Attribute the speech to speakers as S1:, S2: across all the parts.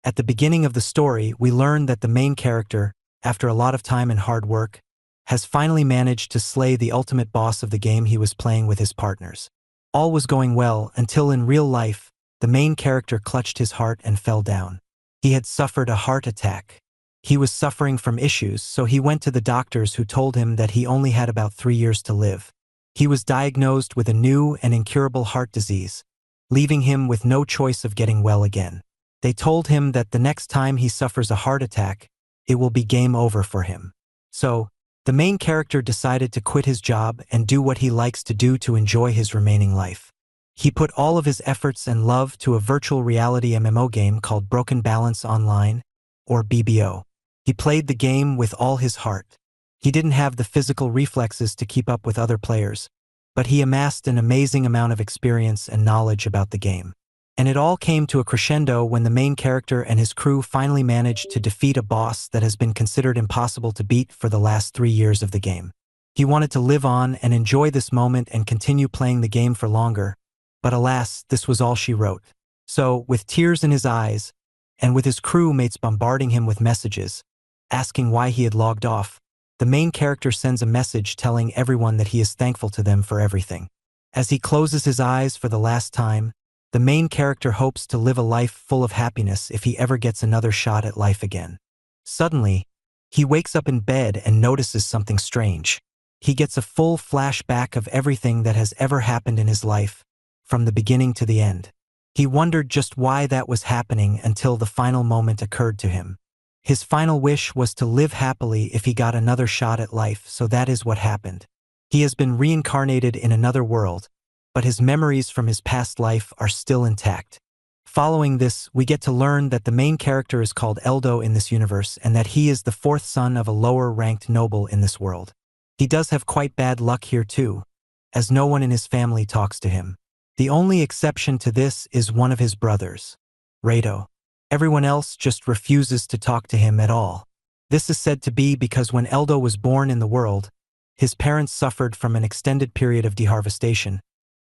S1: At the beginning of the story, we learn that the main character, after a lot of time and hard work, has finally managed to slay the ultimate boss of the game he was playing with his partners. All was going well until in real life, the main character clutched his heart and fell down. He had suffered a heart attack. He was suffering from issues, so he went to the doctors who told him that he only had about 3 years to live. He was diagnosed with a new and incurable heart disease, leaving him with no choice of getting well again. They told him that the next time he suffers a heart attack, it will be game over for him. So, the main character decided to quit his job and do what he likes to do to enjoy his remaining life. He put all of his efforts and love to a virtual reality MMO game called Broken Balance Online, or BBO. He played the game with all his heart. He didn't have the physical reflexes to keep up with other players, but he amassed an amazing amount of experience and knowledge about the game. And it all came to a crescendo when the main character and his crew finally managed to defeat a boss that has been considered impossible to beat for the last 3 years of the game. He wanted to live on and enjoy this moment and continue playing the game for longer, but alas, this was all she wrote. So, with tears in his eyes, and with his crewmates bombarding him with messages, asking why he had logged off, the main character sends a message telling everyone that he is thankful to them for everything. As he closes his eyes for the last time, the main character hopes to live a life full of happiness if he ever gets another shot at life again. Suddenly, he wakes up in bed and notices something strange. He gets a full flashback of everything that has ever happened in his life, from the beginning to the end. He wondered just why that was happening until the final moment occurred to him. His final wish was to live happily if he got another shot at life, so that is what happened. He has been reincarnated in another world, but his memories from his past life are still intact. Following this, we get to learn that the main character is called Eldo in this universe and that he is the 4th son of a lower-ranked noble in this world. He does have quite bad luck here too, as no one in his family talks to him. The only exception to this is one of his brothers, Rado. Everyone else just refuses to talk to him at all. This is said to be because when Eldo was born in the world, his parents suffered from an extended period of deharvestation,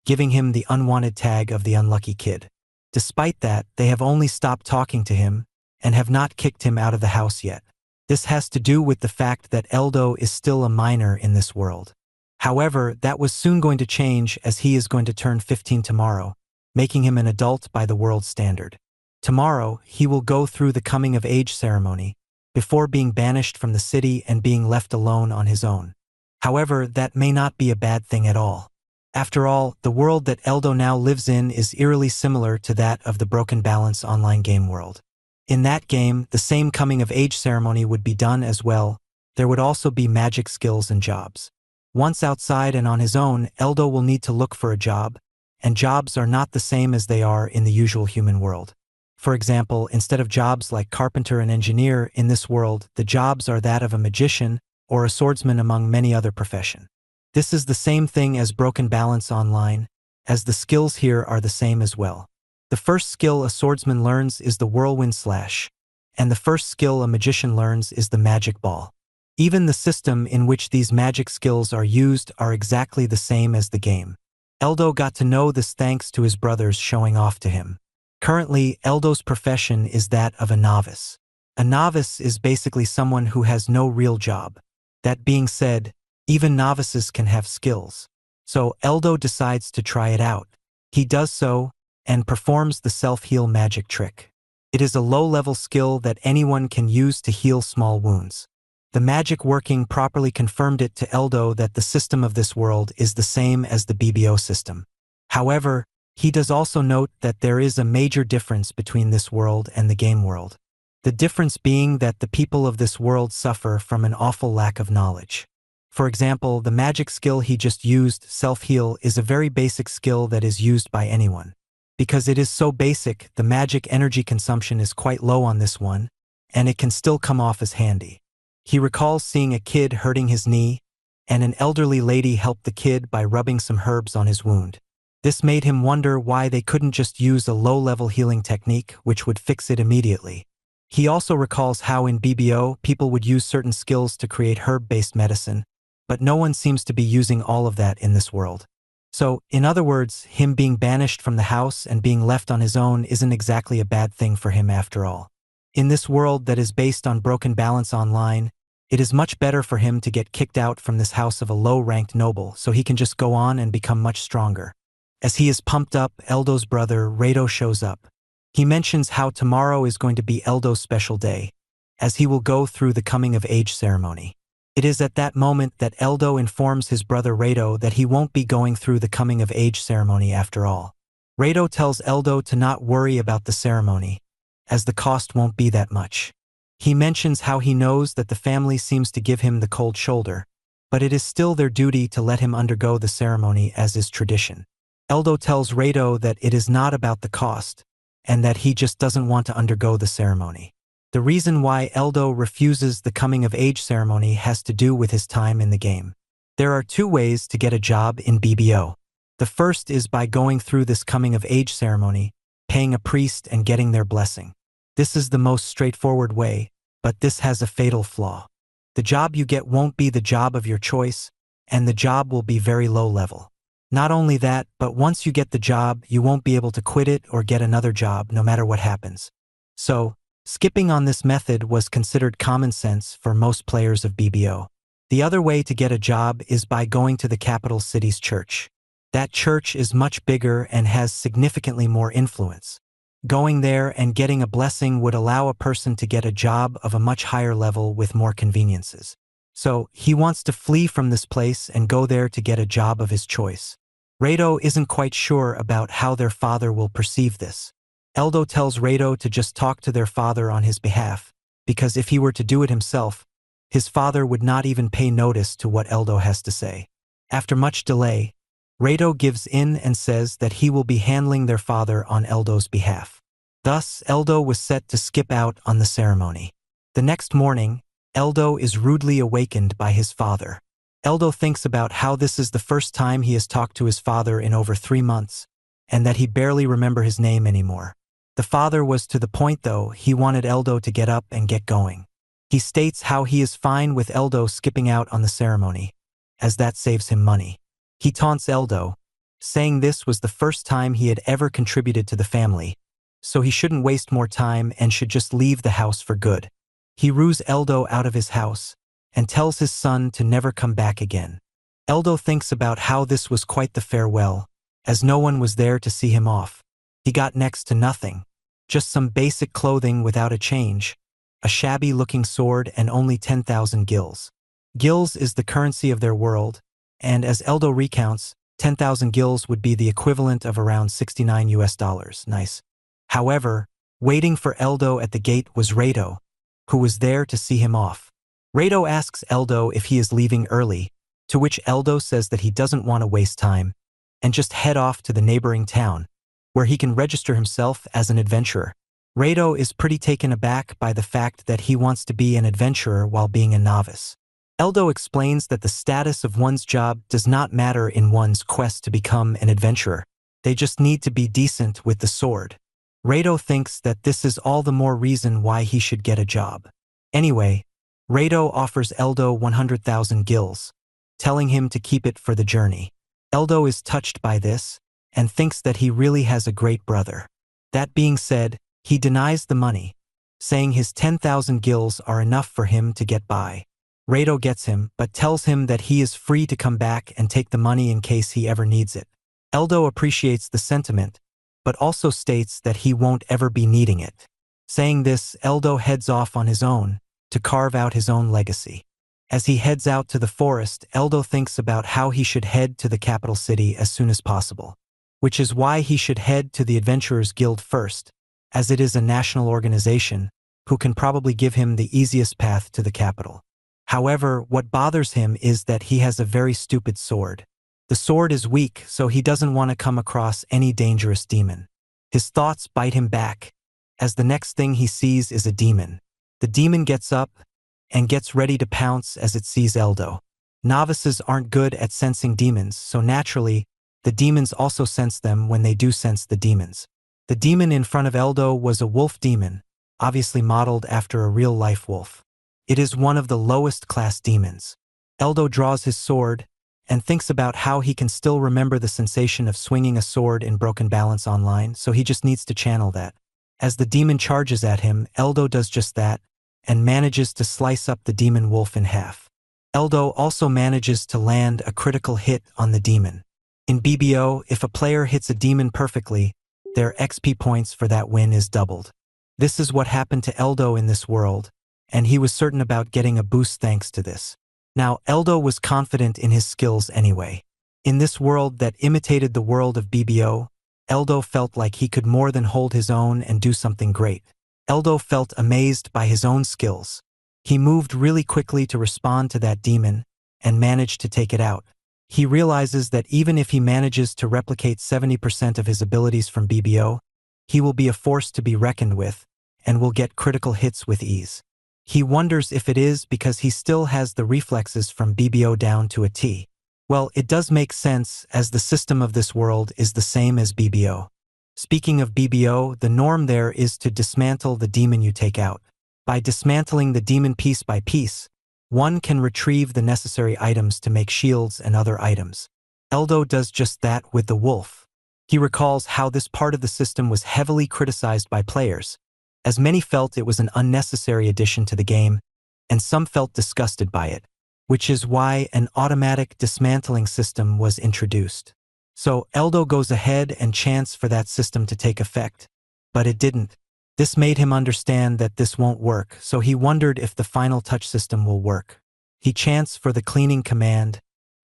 S1: giving him the unwanted tag of the unlucky kid. Despite that, they have only stopped talking to him and have not kicked him out of the house yet. This has to do with the fact that Eldo is still a minor in this world. However, that was soon going to change as he is going to turn 15 tomorrow, making him an adult by the world standard. Tomorrow, he will go through the coming-of-age ceremony, before being banished from the city and being left alone on his own. However, that may not be a bad thing at all. After all, the world that Eldo now lives in is eerily similar to that of the Broken Balance online game world. In that game, the same coming-of-age ceremony would be done as well. There would also be magic skills and jobs. Once outside and on his own, Eldo will need to look for a job, and jobs are not the same as they are in the usual human world. For example, instead of jobs like carpenter and engineer in this world, the jobs are that of a magician or a swordsman among many other professions. This is the same thing as Broken Balance Online, as the skills here are the same as well. The first skill a swordsman learns is the whirlwind slash, and the first skill a magician learns is the magic ball. Even the system in which these magic skills are used are exactly the same as the game. Eldo got to know this thanks to his brothers showing off to him. Currently, Eldo's profession is that of a novice. A novice is basically someone who has no real job. That being said, even novices can have skills. So Eldo decides to try it out. He does so, and performs the self-heal magic trick. It is a low-level skill that anyone can use to heal small wounds. The magic working properly confirmed it to Eldo that the system of this world is the same as the BBO system. However, he does also note that there is a major difference between this world and the game world. The difference being that the people of this world suffer from an awful lack of knowledge. For example, the magic skill he just used, self-heal, is a very basic skill that is used by anyone. Because it is so basic, the magic energy consumption is quite low on this one, and it can still come off as handy. He recalls seeing a kid hurting his knee, and an elderly lady helped the kid by rubbing some herbs on his wound. This made him wonder why they couldn't just use a low-level healing technique which would fix it immediately. He also recalls how in BBO, people would use certain skills to create herb-based medicine, but no one seems to be using all of that in this world. So, in other words, him being banished from the house and being left on his own isn't exactly a bad thing for him after all. In this world that is based on broken balance online, it is much better for him to get kicked out from this house of a low-ranked noble so he can just go on and become much stronger. As he is pumped up, Eldo's brother, Rado, shows up. He mentions how tomorrow is going to be Eldo's special day, as he will go through the coming-of-age ceremony. It is at that moment that Eldo informs his brother Rado that he won't be going through the coming-of-age ceremony after all. Rado tells Eldo to not worry about the ceremony, as the cost won't be that much. He mentions how he knows that the family seems to give him the cold shoulder, but it is still their duty to let him undergo the ceremony as is tradition. Eldo tells Rado that it is not about the cost, and that he just doesn't want to undergo the ceremony. The reason why Eldo refuses the coming-of-age ceremony has to do with his time in the game. There are two ways to get a job in BBO. The first is by going through this coming-of-age ceremony, paying a priest and getting their blessing. This is the most straightforward way, but this has a fatal flaw. The job you get won't be the job of your choice, and the job will be very low level. Not only that, but once you get the job, you won't be able to quit it or get another job no matter what happens. So, skipping on this method was considered common sense for most players of BBO. The other way to get a job is by going to the capital city's church. That church is much bigger and has significantly more influence. Going there and getting a blessing would allow a person to get a job of a much higher level with more conveniences. So, he wants to flee from this place and go there to get a job of his choice. Rado isn't quite sure about how their father will perceive this. Eldo tells Rado to just talk to their father on his behalf, because if he were to do it himself, his father would not even pay notice to what Eldo has to say. After much delay, Rado gives in and says that he will be handling their father on Eldo's behalf. Thus, Eldo was set to skip out on the ceremony. The next morning, Eldo is rudely awakened by his father. Eldo thinks about how this is the first time he has talked to his father in over 3 months, and that he barely remembers his name anymore. The father was to the point though, he wanted Eldo to get up and get going. He states how he is fine with Eldo skipping out on the ceremony, as that saves him money. He taunts Eldo, saying this was the first time he had ever contributed to the family, so he shouldn't waste more time and should just leave the house for good. He roos Eldo out of his house, and tells his son to never come back again. Eldo thinks about how this was quite the farewell, as no one was there to see him off. He got next to nothing, just some basic clothing without a change, a shabby-looking sword and only 10,000 gills. Gills is the currency of their world, and as Eldo recounts, 10,000 gills would be the equivalent of around $69. Nice. However, waiting for Eldo at the gate was Rado, who was there to see him off. Rado asks Eldo if he is leaving early, to which Eldo says that he doesn't want to waste time, and just head off to the neighboring town, where he can register himself as an adventurer. Rado is pretty taken aback by the fact that he wants to be an adventurer while being a novice. Eldo explains that the status of one's job does not matter in one's quest to become an adventurer. They just need to be decent with the sword. Rado thinks that this is all the more reason why he should get a job. Anyway, Rado offers Eldo 100,000 gills, telling him to keep it for the journey. Eldo is touched by this, and thinks that he really has a great brother. That being said, he denies the money, saying his 10,000 gills are enough for him to get by. Rado gets him, but tells him that he is free to come back and take the money in case he ever needs it. Eldo appreciates the sentiment, but also states that he won't ever be needing it. Saying this, Eldo heads off on his own, to carve out his own legacy. As he heads out to the forest, Eldo thinks about how he should head to the capital city as soon as possible, which is why he should head to the Adventurers Guild first, as it is a national organization, who can probably give him the easiest path to the capital. However, what bothers him is that he has a very stupid sword. The sword is weak, so he doesn't want to come across any dangerous demon. His thoughts bite him back, as the next thing he sees is a demon. The demon gets up and gets ready to pounce as it sees Eldo. Novices aren't good at sensing demons, so naturally, the demons also sense them when they do sense the demons. The demon in front of Eldo was a wolf demon, obviously modeled after a real-life wolf. It is one of the lowest class demons. Eldo draws his sword and thinks about how he can still remember the sensation of swinging a sword in broken balance online, so he just needs to channel that. As the demon charges at him, Eldo does just that, and manages to slice up the demon wolf in half. Eldo also manages to land a critical hit on the demon. In BBO, if a player hits a demon perfectly, their XP points for that win is doubled. This is what happened to Eldo in this world, and he was certain about getting a boost thanks to this. Now, Eldo was confident in his skills anyway. In this world that imitated the world of BBO, Eldo felt like he could more than hold his own and do something great. Eldo felt amazed by his own skills. He moved really quickly to respond to that demon and managed to take it out. He realizes that even if he manages to replicate 70% of his abilities from BBO, he will be a force to be reckoned with and will get critical hits with ease. He wonders if it is because he still has the reflexes from BBO down to a T. Well, it does make sense, as the system of this world is the same as BBO. Speaking of BBO, the norm there is to dismantle the demon you take out. By dismantling the demon piece by piece, one can retrieve the necessary items to make shields and other items. Eldo does just that with the wolf. He recalls how this part of the system was heavily criticized by players, as many felt it was an unnecessary addition to the game, and some felt disgusted by it, which is why an automatic dismantling system was introduced. So Eldo goes ahead and chants for that system to take effect, but it didn't. This made him understand that this won't work, so he wondered if the final touch system will work. He chants for the cleaning command,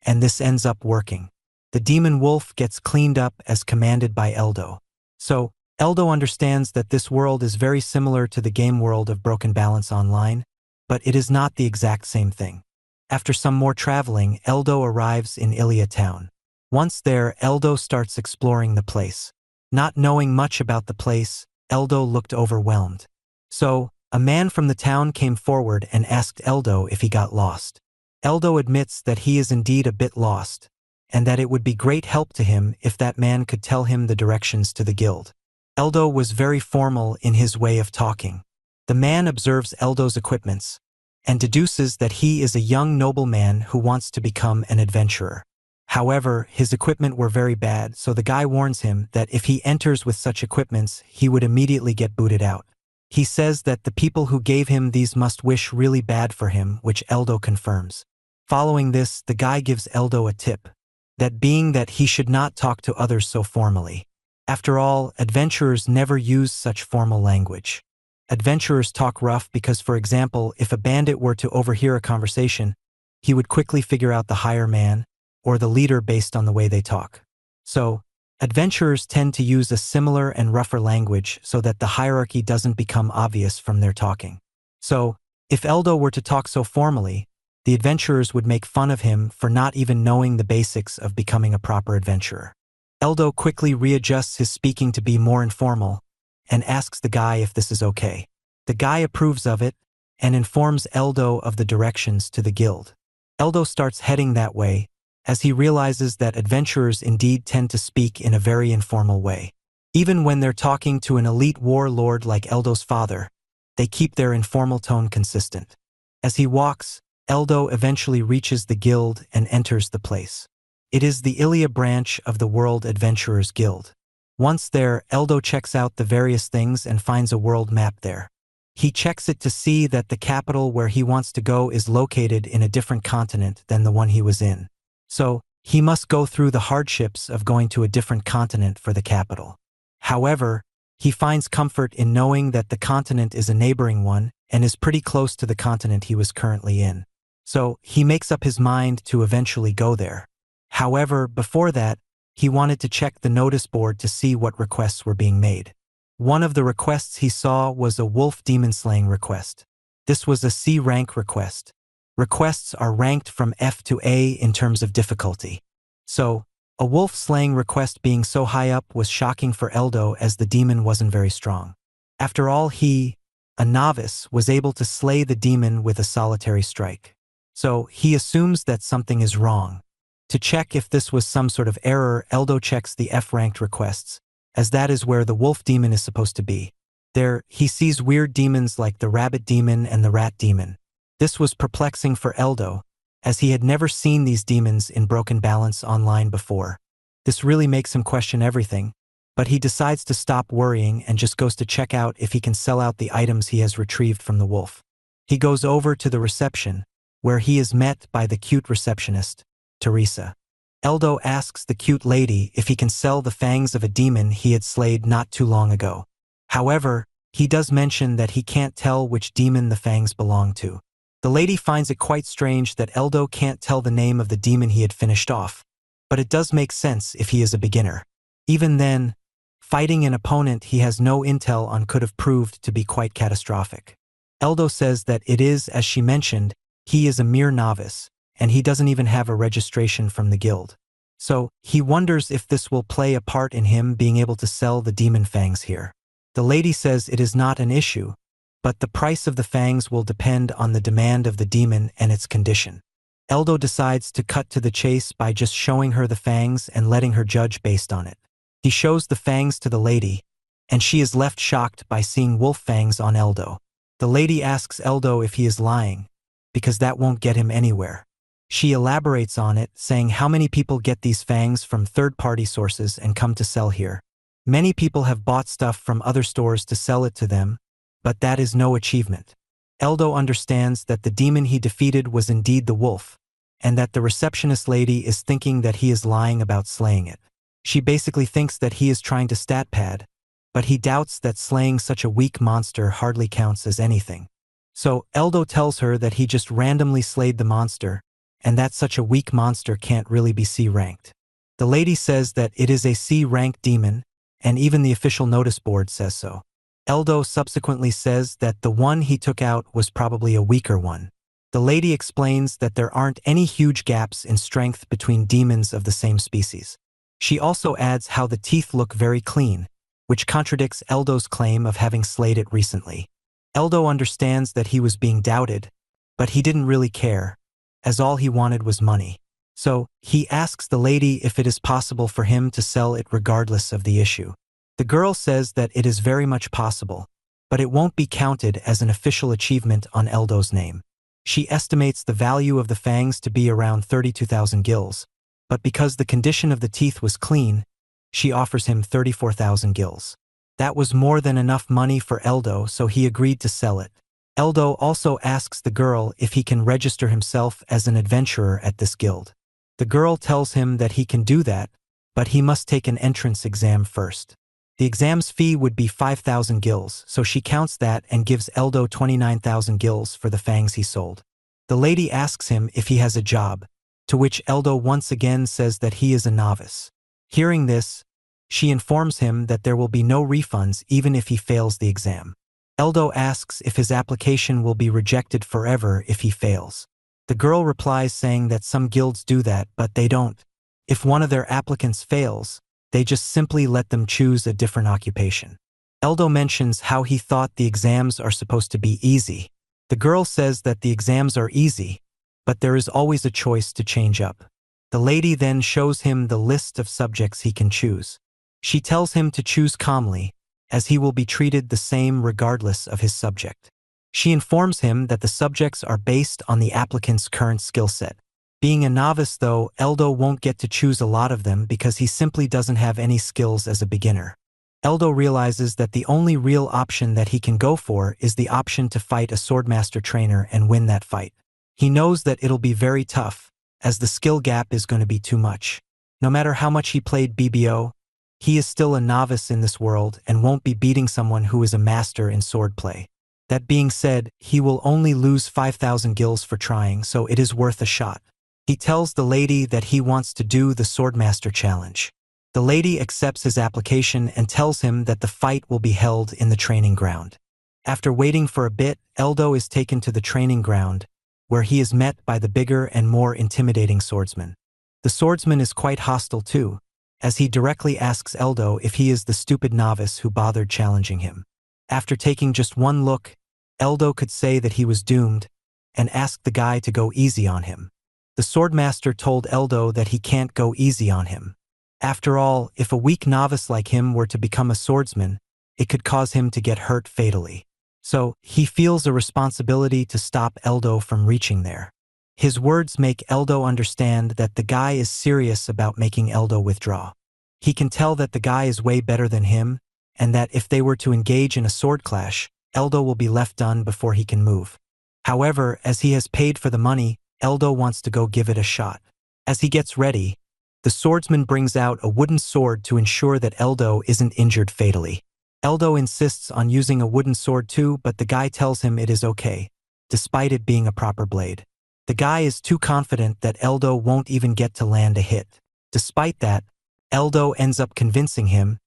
S1: and this ends up working. The demon wolf gets cleaned up as commanded by Eldo. So Eldo understands that this world is very similar to the game world of Broken Balance Online, but it is not the exact same thing. After some more traveling, Eldo arrives in Ilia town. Once there, Eldo starts exploring the place. Not knowing much about the place, Eldo looked overwhelmed. So, a man from the town came forward and asked Eldo if he got lost. Eldo admits that he is indeed a bit lost, and that it would be great help to him if that man could tell him the directions to the guild. Eldo was very formal in his way of talking. The man observes Eldo's equipments, and deduces that he is a young nobleman who wants to become an adventurer. However, his equipment were very bad, so the guy warns him that if he enters with such equipments, he would immediately get booted out. He says that the people who gave him these must wish really bad for him, which Eldo confirms. Following this, the guy gives Eldo a tip, that being that he should not talk to others so formally. After all, adventurers never use such formal language. Adventurers talk rough because, for example, if a bandit were to overhear a conversation, he would quickly figure out the higher man or the leader based on the way they talk. So, adventurers tend to use a similar and rougher language so that the hierarchy doesn't become obvious from their talking. So, if Eldo were to talk so formally, the adventurers would make fun of him for not even knowing the basics of becoming a proper adventurer. Eldo quickly readjusts his speaking to be more informal, and asks the guy if this is okay. The guy approves of it, and informs Eldo of the directions to the guild. Eldo starts heading that way, as he realizes that adventurers indeed tend to speak in a very informal way. Even when they're talking to an elite warlord like Eldo's father, they keep their informal tone consistent. As he walks, Eldo eventually reaches the guild and enters the place. It is the Ilia branch of the World Adventurers Guild. Once there, Eldo checks out the various things and finds a world map there. He checks it to see that the capital where he wants to go is located in a different continent than the one he was in. So, he must go through the hardships of going to a different continent for the capital. However, he finds comfort in knowing that the continent is a neighboring one and is pretty close to the continent he was currently in. So, he makes up his mind to eventually go there. However, before that, he wanted to check the notice board to see what requests were being made. One of the requests he saw was a wolf demon slaying request. This was a C rank request. Requests are ranked from F to A in terms of difficulty. So, a wolf slaying request being so high up was shocking for Eldo as the demon wasn't very strong. After all, he, a novice, was able to slay the demon with a solitary strike. So, he assumes that something is wrong. To check if this was some sort of error, Eldo checks the F-ranked requests, as that is where the wolf demon is supposed to be. There, he sees weird demons like the rabbit demon and the rat demon. This was perplexing for Eldo, as he had never seen these demons in Broken Balance Online before. This really makes him question everything, but he decides to stop worrying and just goes to check out if he can sell out the items he has retrieved from the wolf. He goes over to the reception, where he is met by the cute receptionist, Teresa. Eldo asks the cute lady if he can sell the fangs of a demon he had slayed not too long ago. However, he does mention that he can't tell which demon the fangs belong to. The lady finds it quite strange that Eldo can't tell the name of the demon he had finished off, but it does make sense if he is a beginner. Even then, fighting an opponent he has no intel on could have proved to be quite catastrophic. Eldo says that it is, as she mentioned, he is a mere novice, and he doesn't even have a registration from the guild. So, he wonders if this will play a part in him being able to sell the demon fangs here. The lady says it is not an issue, but the price of the fangs will depend on the demand of the demon and its condition. Eldo decides to cut to the chase by just showing her the fangs and letting her judge based on it. He shows the fangs to the lady, and she is left shocked by seeing wolf fangs on Eldo. The lady asks Eldo if he is lying, because that won't get him anywhere. She elaborates on it, saying how many people get these fangs from third-party sources and come to sell here. Many people have bought stuff from other stores to sell it to them, but that is no achievement. Eldo understands that the demon he defeated was indeed the wolf, and that the receptionist lady is thinking that he is lying about slaying it. She basically thinks that he is trying to stat pad, but he doubts that slaying such a weak monster hardly counts as anything. So, Eldo tells her that he just randomly slayed the monster, and that such a weak monster can't really be C-ranked. The lady says that it is a C-ranked demon, and even the official notice board says so. Eldo subsequently says that the one he took out was probably a weaker one. The lady explains that there aren't any huge gaps in strength between demons of the same species. She also adds how the teeth look very clean, which contradicts Eldo's claim of having slayed it recently. Eldo understands that he was being doubted, but he didn't really care, as all he wanted was money. So, he asks the lady if it is possible for him to sell it regardless of the issue. The girl says that it is very much possible, but it won't be counted as an official achievement on Eldo's name. She estimates the value of the fangs to be around 32,000 gils, but because the condition of the teeth was clean, she offers him 34,000 gils. That was more than enough money for Eldo, so he agreed to sell it. Eldo also asks the girl if he can register himself as an adventurer at this guild. The girl tells him that he can do that, but he must take an entrance exam first. The exam's fee would be 5,000 gils, so she counts that and gives Eldo 29,000 gils for the fangs he sold. The lady asks him if he has a job, to which Eldo once again says that he is a novice. Hearing this, she informs him that there will be no refunds even if he fails the exam. Eldo asks if his application will be rejected forever if he fails. The girl replies saying that some guilds do that, but they don't. If one of their applicants fails, they just simply let them choose a different occupation. Eldo mentions how he thought the exams are supposed to be easy. The girl says that the exams are easy, but there is always a choice to change up. The lady then shows him the list of subjects he can choose. She tells him to choose calmly, as he will be treated the same regardless of his subject. She informs him that the subjects are based on the applicant's current skill set. Being a novice though, Eldo won't get to choose a lot of them because he simply doesn't have any skills as a beginner. Eldo realizes that the only real option that he can go for is the option to fight a swordmaster trainer and win that fight. He knows that it'll be very tough, as the skill gap is going to be too much. No matter how much he played BBO, he is still a novice in this world and won't be beating someone who is a master in swordplay. That being said, he will only lose 5,000 gils for trying, so it is worth a shot. He tells the lady that he wants to do the Swordmaster Challenge. The lady accepts his application and tells him that the fight will be held in the training ground. After waiting for a bit, Eldo is taken to the training ground, where he is met by the bigger and more intimidating swordsman. The swordsman is quite hostile too, as he directly asks Eldo if he is the stupid novice who bothered challenging him. After taking just one look, Eldo could say that he was doomed, and asked the guy to go easy on him. The swordmaster told Eldo that he can't go easy on him. After all, if a weak novice like him were to become a swordsman, it could cause him to get hurt fatally. So, he feels a responsibility to stop Eldo from reaching there. His words make Eldo understand that the guy is serious about making Eldo withdraw. He can tell that the guy is way better than him, and that if they were to engage in a sword clash, Eldo will be left done before he can move. However, as he has paid for the money, Eldo wants to go give it a shot. As he gets ready, the swordsman brings out a wooden sword to ensure that Eldo isn't injured fatally. Eldo insists on using a wooden sword too, but the guy tells him it is okay, despite it being a proper blade. The guy is too confident that Eldo won't even get to land a hit. Despite that, Eldo ends up convincing him,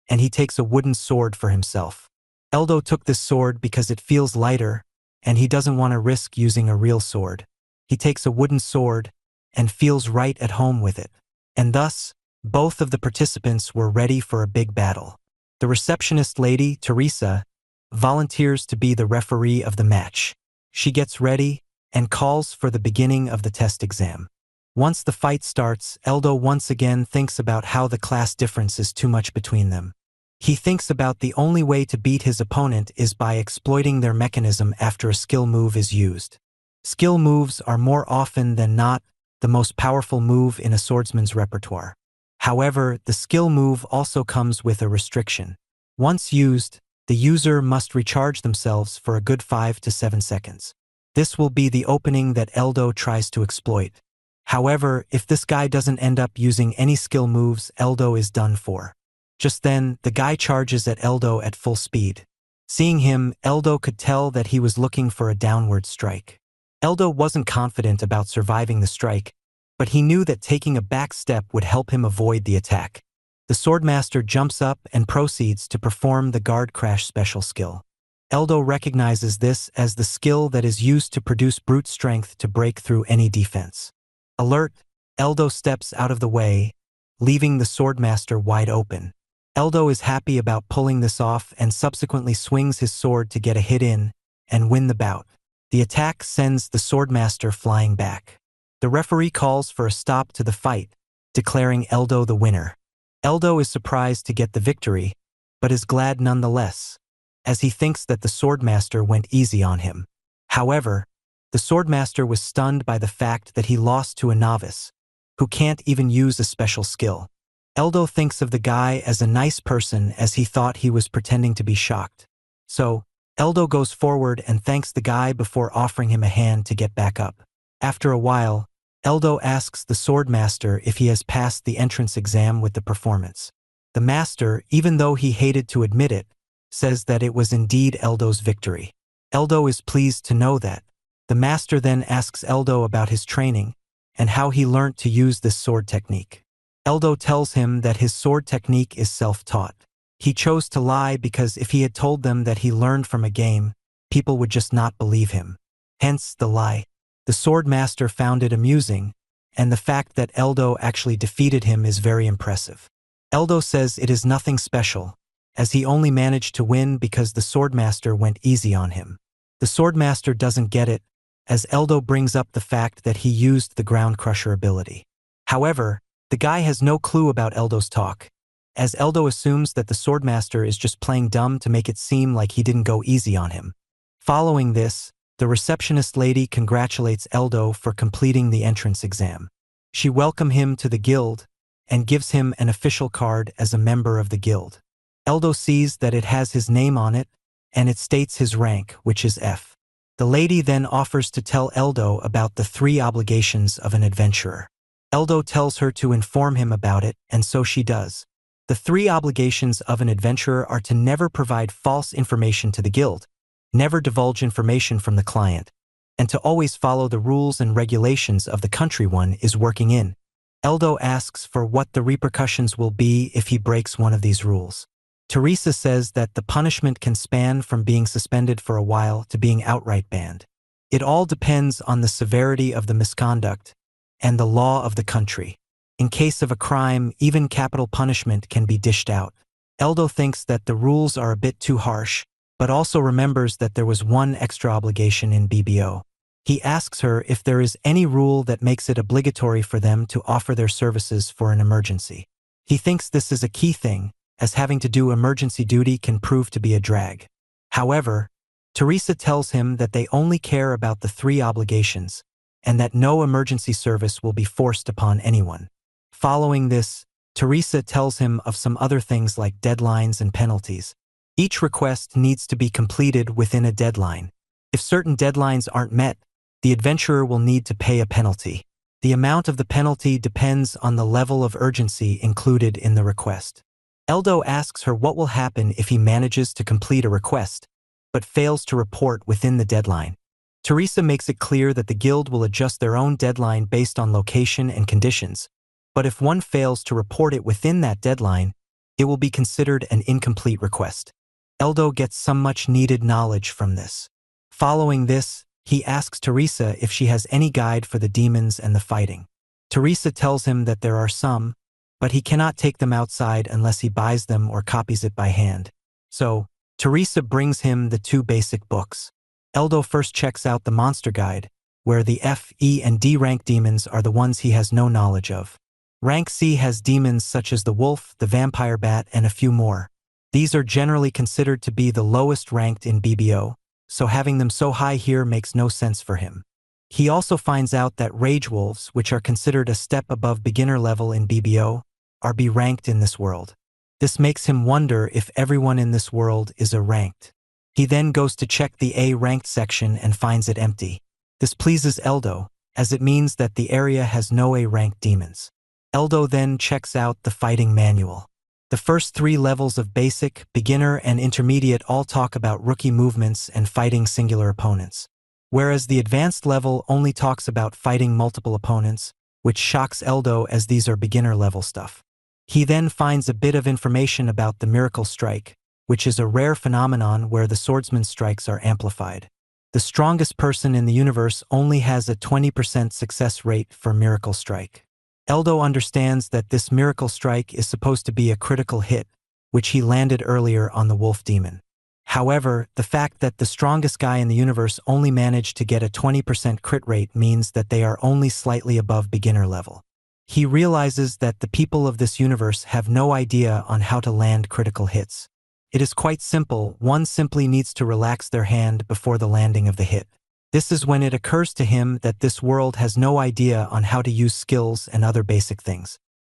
S1: and he takes a wooden sword for himself. Eldo took this sword because it feels lighter, and he doesn't want to risk using a real sword. He takes a wooden sword and feels right at home with it. And thus, both of the participants were ready for a big battle. The receptionist lady, Teresa, volunteers to be the referee of the match. She gets ready and calls for the beginning of the test exam. Once the fight starts, Eldo once again thinks about how the class difference is too much between them. He thinks about the only way to beat his opponent is by exploiting their mechanism after a skill move is used. Skill moves are more often than not the most powerful move in a swordsman's repertoire. However, the skill move also comes with a restriction. Once used, the user must recharge themselves for a good 5 to 7 seconds. This will be the opening that Eldo tries to exploit. However, if this guy doesn't end up using any skill moves, Eldo is done for. Just then, the guy charges at Eldo at full speed. Seeing him, Eldo could tell that he was looking for a downward strike. Eldo wasn't confident about surviving the strike, but he knew that taking a back step would help him avoid the attack. The swordmaster jumps up and proceeds to perform the guard crash special skill. Eldo recognizes this as the skill that is used to produce brute strength to break through any defense. Alert, Eldo steps out of the way, leaving the swordmaster wide open. Eldo is happy about pulling this off and subsequently swings his sword to get a hit in and win the bout. The attack sends the swordmaster flying back. The referee calls for a stop to the fight, declaring Eldo the winner. Eldo is surprised to get the victory, but is glad nonetheless, as he thinks that the swordmaster went easy on him. However, the swordmaster was stunned by the fact that he lost to a novice, who can't even use a special skill. Eldo thinks of the guy as a nice person as he thought he was pretending to be shocked. So, Eldo goes forward and thanks the guy before offering him a hand to get back up. After a while, Eldo asks the swordmaster if he has passed the entrance exam with the performance. The master, even though he hated to admit it, says that it was indeed Eldo's victory. Eldo is pleased to know that. The master then asks Eldo about his training and how he learnt to use this sword technique. Eldo tells him that his sword technique is self-taught. He chose to lie because if he had told them that he learned from a game, people would just not believe him. Hence the lie. The sword master found it amusing, and the fact that Eldo actually defeated him is very impressive. Eldo says it is nothing special, as he only managed to win because the swordmaster went easy on him. The swordmaster doesn't get it, as Eldo brings up the fact that he used the ground crusher ability. However, the guy has no clue about Eldo's talk, as Eldo assumes that the swordmaster is just playing dumb to make it seem like he didn't go easy on him. Following this, the receptionist lady congratulates Eldo for completing the entrance exam. She welcomes him to the guild and gives him an official card as a member of the guild. Eldo sees that it has his name on it, and it states his rank, which is F. The lady then offers to tell Eldo about the 3 obligations of an adventurer. Eldo tells her to inform him about it, and so she does. The 3 obligations of an adventurer are to never provide false information to the guild, never divulge information from the client, and to always follow the rules and regulations of the country one is working in. Eldo asks for what the repercussions will be if he breaks one of these rules. Teresa says that the punishment can span from being suspended for a while to being outright banned. It all depends on the severity of the misconduct and the law of the country. In case of a crime, even capital punishment can be dished out. Eldo thinks that the rules are a bit too harsh, but also remembers that there was one extra obligation in BBO. He asks her if there is any rule that makes it obligatory for them to offer their services for an emergency. He thinks this is a key thing, as having to do emergency duty can prove to be a drag. However, Teresa tells him that they only care about the 3 obligations, and that no emergency service will be forced upon anyone. Following this, Teresa tells him of some other things like deadlines and penalties. Each request needs to be completed within a deadline. If certain deadlines aren't met, the adventurer will need to pay a penalty. The amount of the penalty depends on the level of urgency included in the request. Eldo asks her what will happen if he manages to complete a request, but fails to report within the deadline. Teresa makes it clear that the guild will adjust their own deadline based on location and conditions, but if one fails to report it within that deadline, it will be considered an incomplete request. Eldo gets some much-needed knowledge from this. Following this, he asks Teresa if she has any guide for the demons and the fighting. Teresa tells him that there are some, but he cannot take them outside unless he buys them or copies it by hand. So, Teresa brings him the 2 basic books. Eldo first checks out the monster guide, where the F, E, and D rank demons are the ones he has no knowledge of. Rank C has demons such as the wolf, the vampire bat, and a few more. These are generally considered to be the lowest ranked in BBO, so having them so high here makes no sense for him. He also finds out that rage wolves, which are considered a step above beginner level in BBO, are B ranked in this world. This makes him wonder if everyone in this world is A ranked. He then goes to check the A ranked section and finds it empty. This pleases Eldo, as it means that the area has no A ranked demons. Eldo then checks out the fighting manual. The first 3 levels of basic, beginner, and intermediate all talk about rookie movements and fighting singular opponents, whereas the advanced level only talks about fighting multiple opponents, which shocks Eldo as these are beginner level stuff. He then finds a bit of information about the miracle strike, which is a rare phenomenon where the swordsman's strikes are amplified. The strongest person in the universe only has a 20% success rate for miracle strike. Eldo understands that this miracle strike is supposed to be a critical hit, which he landed earlier on the wolf demon. However, the fact that the strongest guy in the universe only managed to get a 20% crit rate means that they are only slightly above beginner level. He realizes that the people of this universe have no idea on how to land critical hits. It is quite simple, one simply needs to relax their hand before the landing of the hit. This is when it occurs to him that this world has no idea on how to use skills and other basic things.